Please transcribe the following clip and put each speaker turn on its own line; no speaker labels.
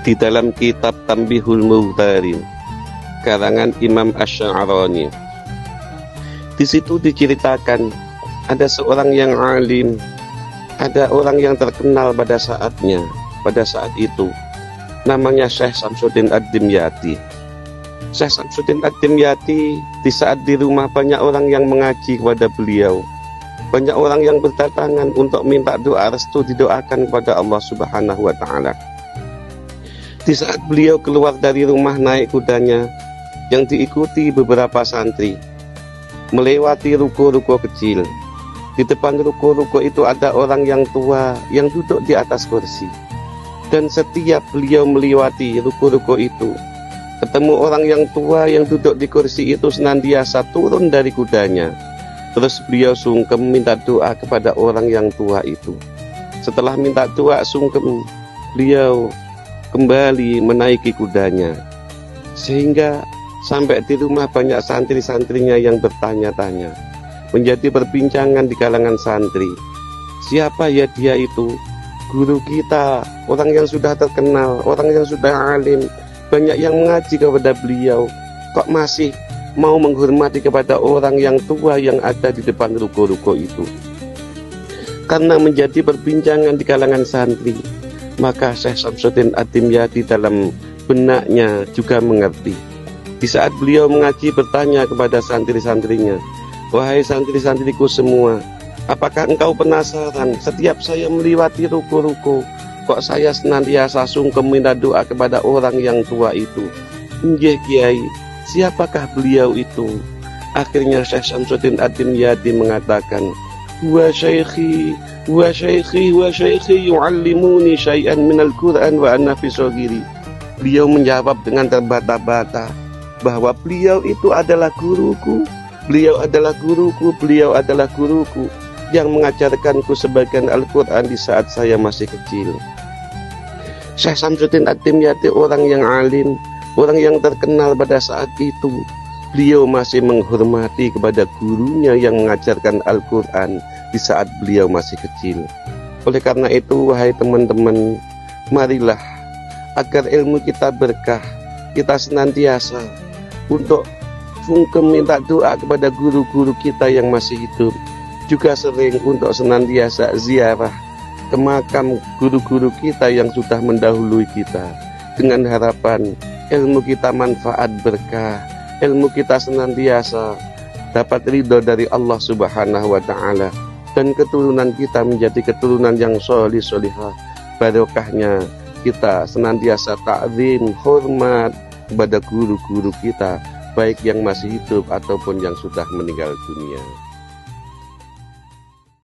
di dalam kitab Tanbihul Muhtarin karangan Imam Asy'arani. Di situ diceritakan ada seorang yang alim, ada orang yang terkenal pada saat itu, namanya Syekh Samsuddin Ad-Dimyati. Syekh Samsuddin Ad-Dimyati, di saat di rumah banyak orang yang mengaji kepada beliau, banyak orang yang berdatangan untuk minta doa restu, didoakan kepada Allah Subhanahu wa Ta'ala. Di saat beliau keluar dari rumah naik kudanya yang diikuti beberapa santri, melewati ruko-ruko kecil. Di depan ruko-ruko itu ada orang yang tua yang duduk di atas kursi. Dan setiap beliau melewati ruko-ruko itu, ketemu orang yang tua yang duduk di kursi itu senantiasa turun dari kudanya. Terus beliau sungkem minta doa kepada orang yang tua itu. Setelah minta doa sungkem, beliau kembali menaiki kudanya. Sehingga sampai di rumah banyak santri-santrinya yang bertanya-tanya. Menjadi perbincangan di kalangan santri. Siapa ya dia itu? Guru kita, orang yang sudah terkenal, orang yang sudah alim, banyak yang mengaji kepada beliau. Kok masih mau menghormati kepada orang yang tua yang ada di depan ruko-ruko itu? Karena menjadi perbincangan di kalangan santri, maka Syekh Samsuddin Ad-Dimyati dalam benaknya juga mengerti. Di saat beliau mengaji bertanya kepada santri-santrinya, wahai santri-santriku semua, apakah engkau penasaran setiap saya melewati ruko-ruko, kok saya senantiasa sungkem minta doa kepada orang yang tua itu? Nggih Kiai, siapakah beliau itu? Akhirnya Syekh Samsuddin Ad-Dimyati mengatakan, wa syaikhi yu'allimuni syai'an minal Qur'an wa anna fi shaghiri. Beliau menjawab dengan terbata-bata bahwa beliau itu adalah guruku, beliau adalah guruku yang mengajarkanku sebagian Al-Quran di saat saya masih kecil. Syekh Samsuddin Ad-Dimyati orang yang alim, orang yang terkenal pada saat itu. Beliau masih menghormati kepada gurunya yang mengajarkan Al-Quran di saat beliau masih kecil. Oleh karena itu, wahai teman-teman, marilah agar ilmu kita berkah, kita senantiasa untuk sungkem minta doa kepada guru-guru kita yang masih hidup. Juga sering untuk senantiasa ziarah ke makam guru-guru kita yang sudah mendahului kita, dengan harapan ilmu kita manfaat berkah, ilmu kita senantiasa dapat ridho dari Allah Subhanahu wa Ta'ala, dan keturunan kita menjadi keturunan yang sholih sholihah. Barokahnya kita senantiasa ta'zim, hormat kepada guru-guru kita, baik yang masih hidup ataupun yang sudah meninggal dunia.